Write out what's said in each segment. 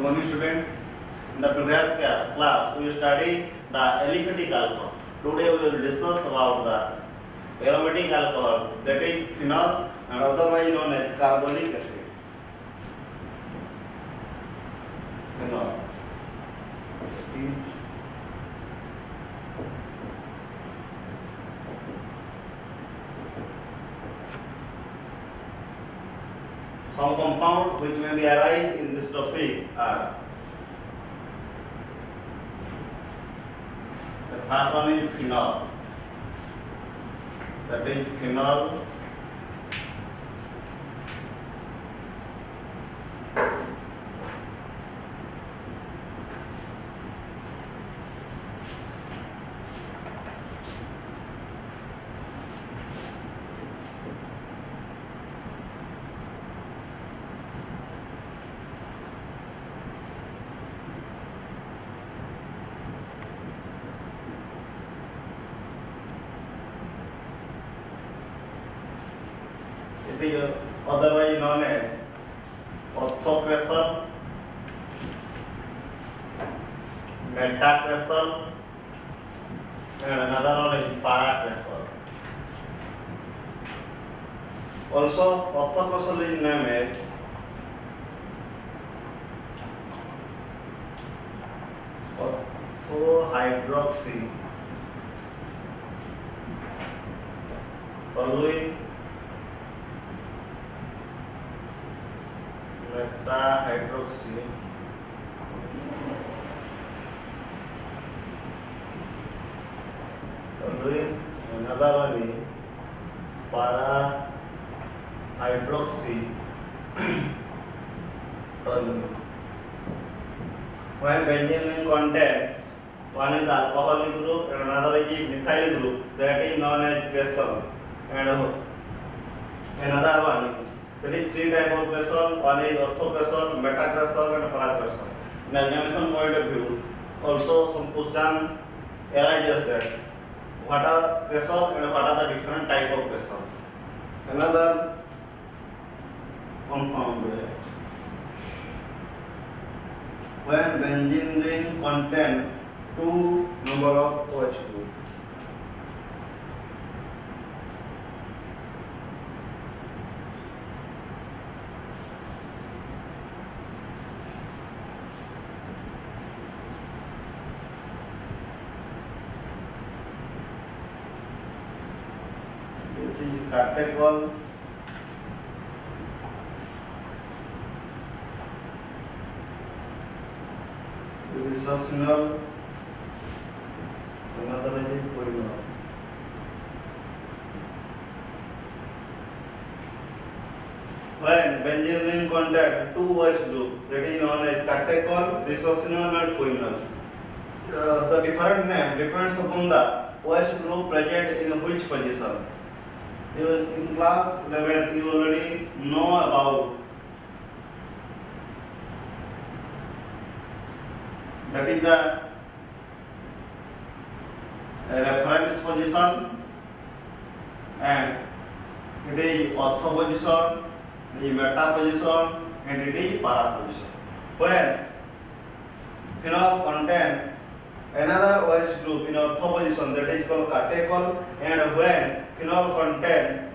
morning, student. In the previous class, we studied the aliphatic alcohol. Today, we will discuss about the aromatic alcohol, that is phenol, and otherwise known as carbolic acid. Phenol. Some compounds which may be arise in this topic are: the first one is phenol, that is phenol. It is otherwise known as orthocresol, metacresol, and another one is paracresol. Also, orthocresol is named as orthohydroxy toluene, metahydroxy, toluene, another one is parahydroxy toluene. When benzene contain, one is alcoholic group and another is methyl group, that is known as cresol, and another one is, there is three types of cresol. One is orthocresol, metacresol, and paracresol. In examination point of view, also some question arises that what are cresol and what are the different type of cresol. Another compound, when benzene ring contain two number of OH group. It is catechol, phenol, another is phenol. When benzene ring contain two OH group, that is known as catechol, phenol, and phenol. The different name depends upon the OH group present in which position. In class 11, you already know about that is the reference position, and it is ortho position, it is meta position, and it is para position. When phenol contain another OH group in ortho position, that is called catechol, and when phenol contain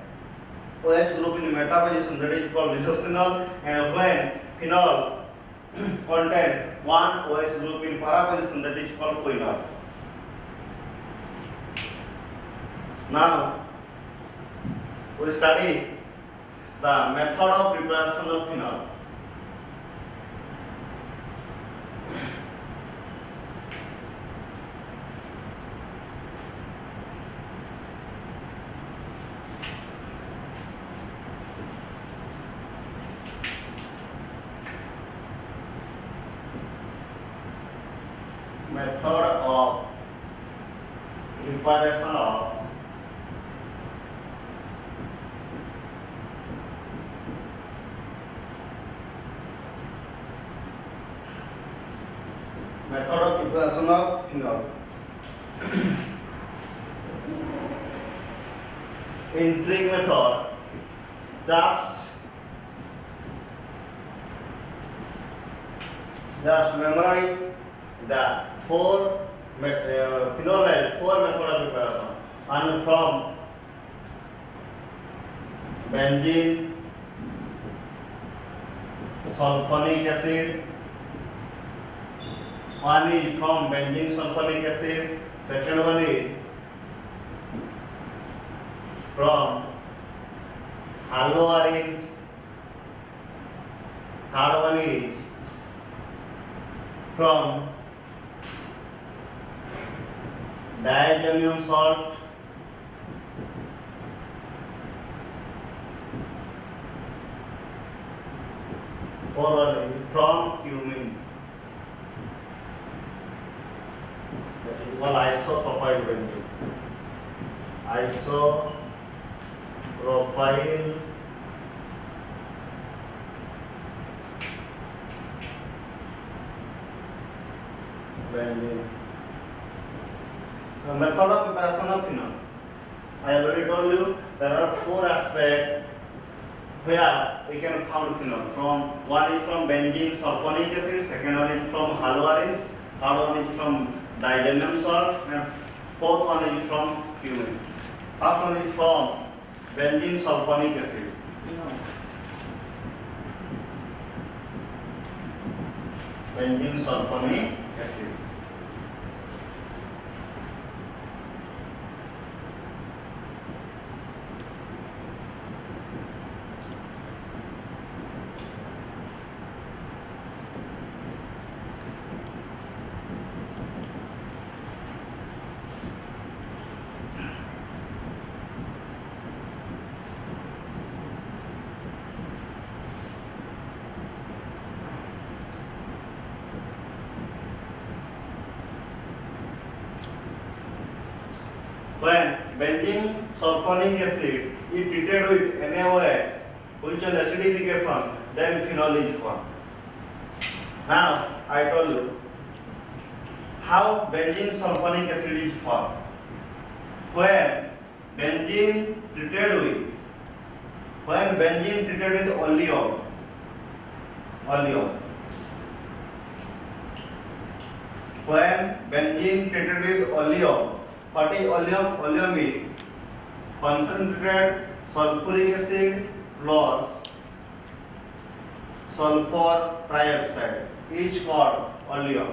OH group in meta position, that is called phenol, and when phenol contain one OH group in para position, that is called phenol. Now we study the method of preparation of phenol. Method of preparation of phenol. In trig method, just Just memorize the phenol has four method of preparation. One from benzene, sulfonic acid. One is from benzene sulfonic acid. Second one is from haloarenes. Third one is from diammonium salt. Or from cumin. That is called isopropyl benzene. Isopropyl benzene. The method of preparation of phenol. I already told you there are four aspects where we can found phenol. One is from benzene sulfonic acid, second one is from haloarenes, third one is from diammonium salt, and fourth one is from cumin. First one is from benzene sulfonic acid. Benzene sulfonic acid. When benzene sulfonic acid is treated with NaOH, which is acidification, then phenol is formed. Now I told you how benzene sulfonic acid is formed. When benzene treated with oleum, when benzene treated with oleum, what is oleum? Oleum is concentrated sulfuric acid plus sulfur trioxide is called oleum.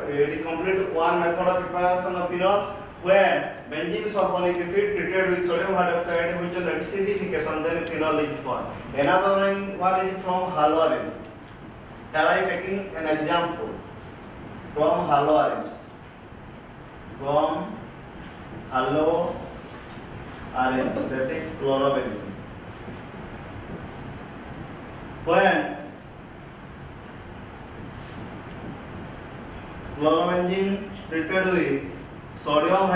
It is complete one method of preparation of phenol. When benzene sulfonic acid treated with sodium hydroxide, which is acidification, then phenol is formed. Another one is from haloarenes. Here I am taking an example from haloarenes. From haloarenes, that is chlorobenzene. When chlorobenzene treated with sodium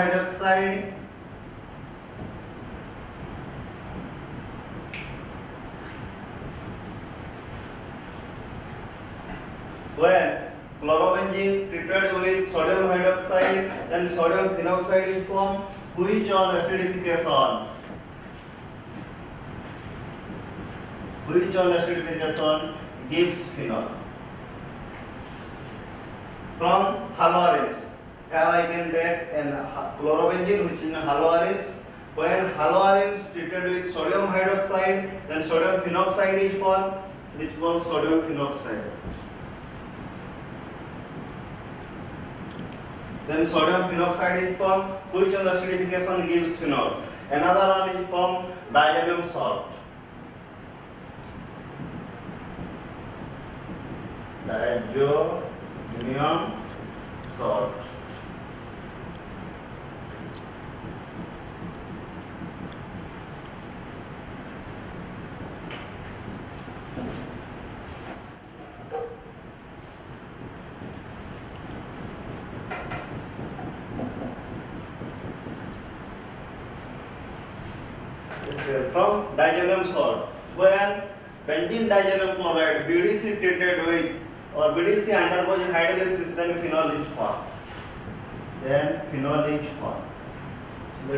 hydroxide, then sodium phenoxide is formed, which on acidification gives phenol. From haloarenes, here I can take an chlorobenzene, which is haloarenes. When haloarenes treated with sodium hydroxide, then sodium phenoxide is formed, which is called sodium phenoxide. Then sodium phenoxide is formed, which on acidification gives phenol. Another one is from diammonium salt. Diammonium salt. From diammonium salt, when benzene diammonium chloride BDC treated with or BDC undergoes hydrolysis, then phenol is formed. That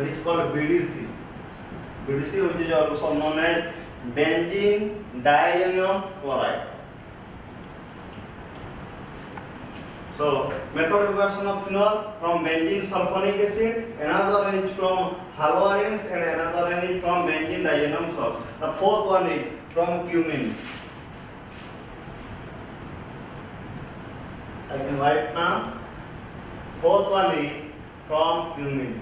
is called BDC. BDC, which is also known as benzene diammonium chloride. So method of preparation of phenol from benzene sulfonic acid, another is from halogens, and another is from benzene diacetyl salt. The fourth one is from cumin. I can write now. Fourth one is from cumin.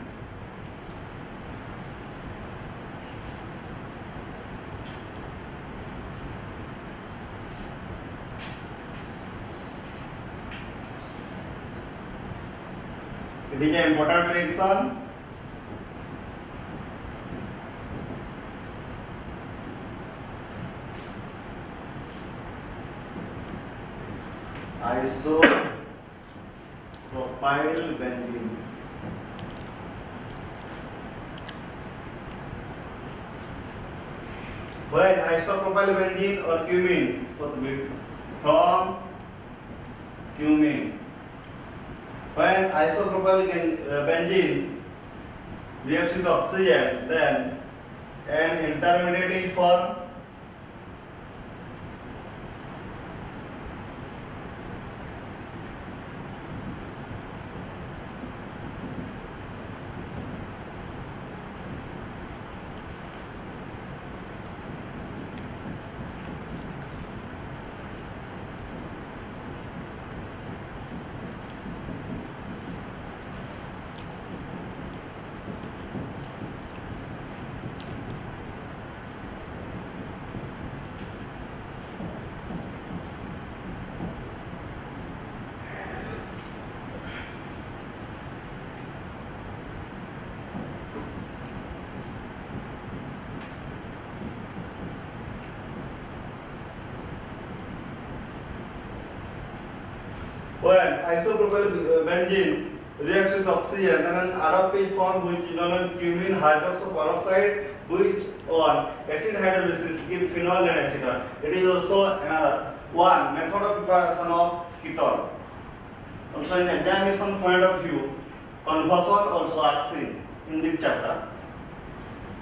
It is an important reaction. Isopropyl benzene. When isopropyl benzene or cumin, from cumin. When isopropyl benzene reacts with oxygen, then an intermediate is formed. When isopropyl benzene reacts with oxygen, then an adduct is formed which is known as cumin hydroxide peroxide, which on acid hydrolysis give phenol and aceton. It is also another one method of preparation of ketone. Also in examination point of view, conversion also asked in this chapter.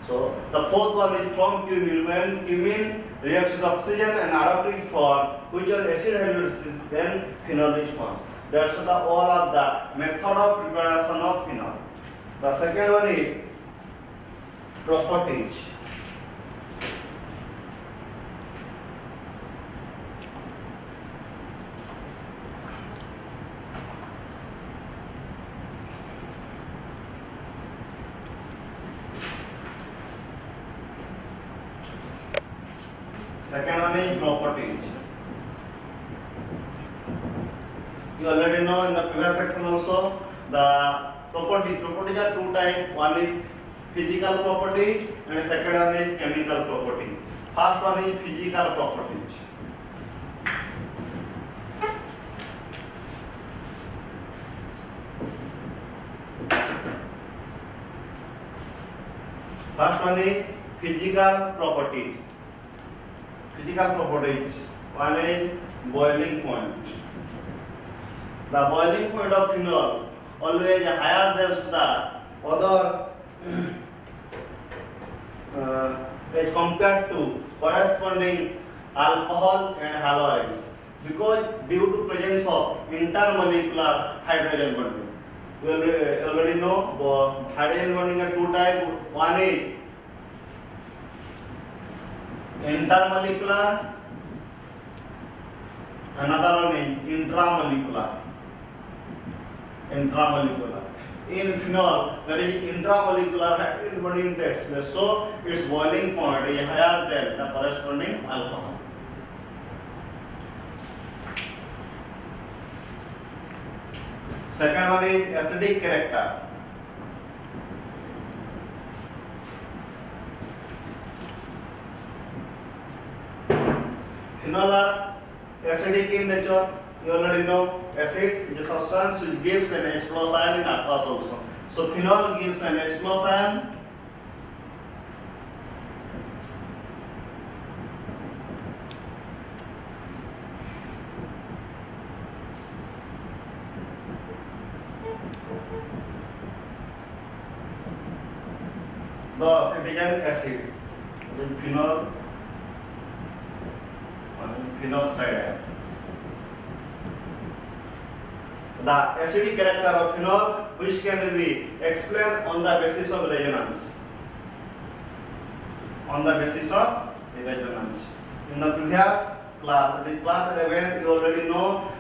So the fourth one is from cumin. When cumin reacts with oxygen and adduct is formed, which on acid hydrolysis, then phenol is formed. That's the all of the method of preparation of phenol. The second one is properties. Second one is properties. You already know in the previous section also the properties. Properties are two types. One is physical property and second one is chemical property. First one is physical properties. First one is physical properties. Physical properties. One is boiling point. The boiling point of phenol always higher than the other as compared to corresponding alcohol and halogens, because due to presence of intermolecular hydrogen bonding. You already know hydrogen bonding are two types. One is intermolecular, another one is intramolecular. In phenol, there is intramolecular hydrogen bonding takes place, so its boiling point is higher than the corresponding alcohol. Second one is acidic character. Phenol are acidic in nature. You already know acid is a substance which gives an H+ ion in aqueous also. So phenol gives an H+ ion. Thus it is an acid. Phenol, phenoxide ion. the acidic character of phenol, which can be explained on the basis of resonance. On the basis of resonance. In the previous class, in class 11, you already know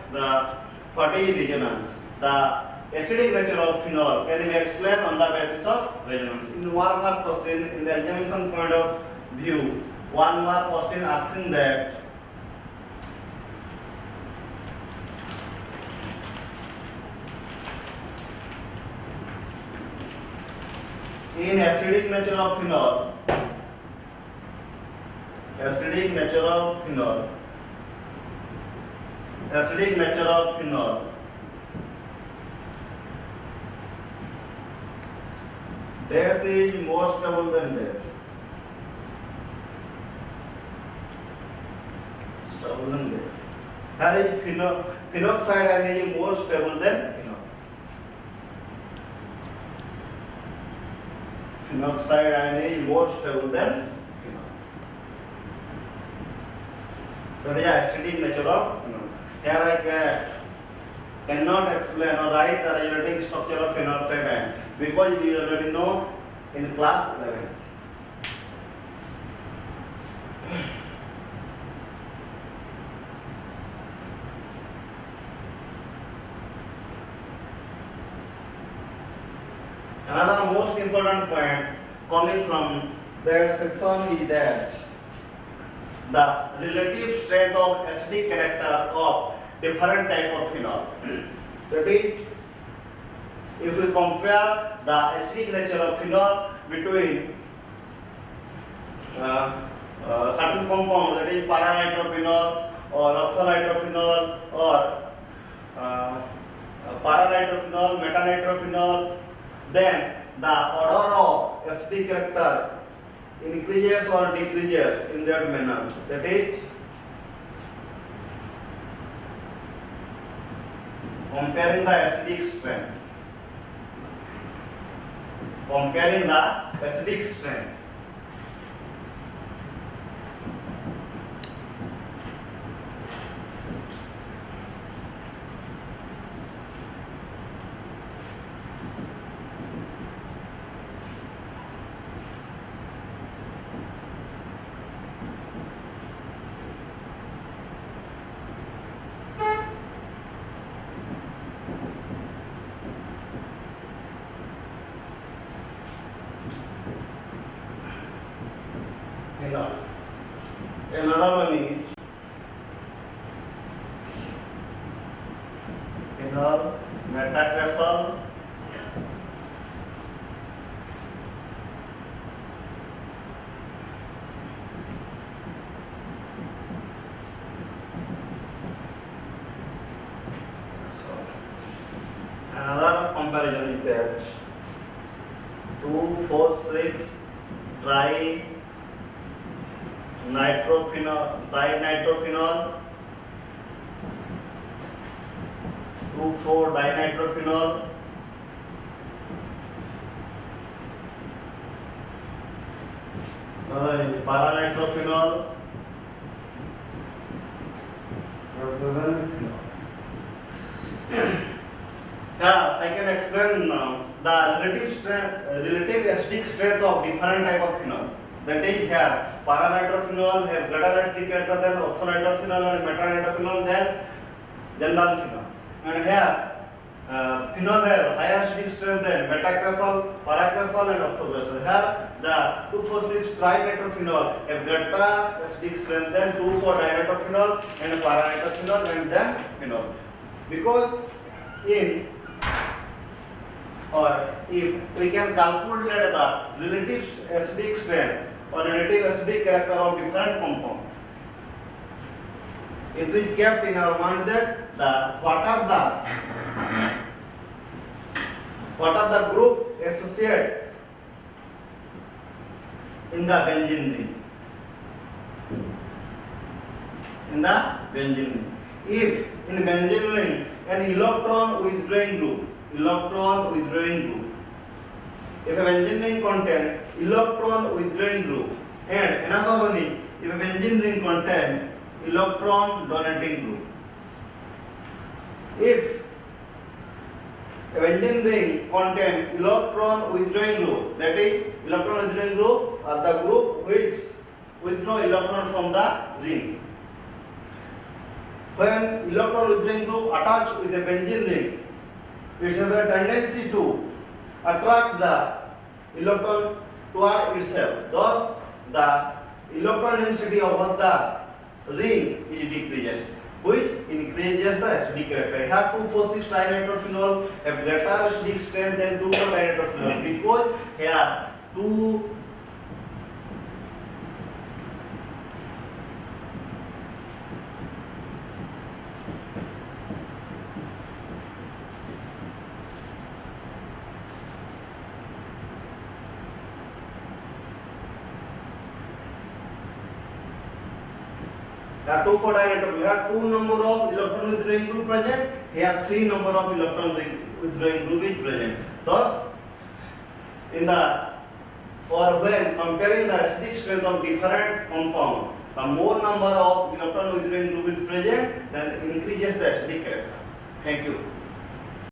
what is resonance. The acidic nature of phenol can be explained on the basis of resonance. In one mark question, in the examination point of view, one mark question asking that in acidic nature of phenol, acidic nature of phenol, acidic nature of phenol, dash is more stable than dash. Stable than dash. Here is phenoxide ion is more stable than phenol. Phenoxide ion is more stable than phenol. So it is acidic nature of phenol. Here I cannot explain or write the resonating structure of phenoxide ion because we already know in class 11th. Another most important point coming from that section is that the relative strength of acidic character of different type of phenol. That is, if we compare the acidic nature of phenol between certain compounds, that is para-nitrophenol or ortho-nitrophenol or para-nitrophenol, meta-nitrophenol, then the order of acidic character increases or decreases in that manner. That is, comparing the acidic strength. Comparing the acidic strength. Another one is phenol metacresol, another comparison is that 2,4,6 tri nitrophenol, dinitrophenol, 2,4-dinitrophenol, another is para-nitrophenol, yeah, I can explain the relative acidic strength of different type of phenol. That is, here para-nitrophenol have greater acidic character than ortho-nitrophenol and meta-nitrophenol than general phenol. And here phenol have higher acidic strength than metacresol, paracresol and orthocresol. Here the 2,4,6 trinitrophenol have greater acidic strength than 2,4-dinitrophenol and para-nitrophenol and then phenol. Because if we can calculate the relative acidic strength or relative acidic character of different compound, it is kept in our mind that what are the group associated in the benzene ring. In the benzene ring, if in benzene ring an electron withdrawing group, if a benzene ring contain electron withdrawing group, and another one is if a benzene ring contain electron donating group. If a benzene ring contain electron withdrawing group. That is, electron withdrawing group are the group which withdraw electron from the ring. When electron withdrawing group attach with a benzene ring, it has a tendency to attract the electron toward itself. Thus, the electron density over the ring is decreases, which increases the acidic character. Here 2,4,6 trinitrotoluene have greater acidic strength than 2,4-trinitrotoluene because here 2 There are 2,4-dinitro. Here 2 number of electron withdrawing group present. Here 3 number of electron withdrawing group is present. Thus, when comparing the acidic strength of different compound, the more number of electron withdrawing group is present, then increases the acidic character. Thank you.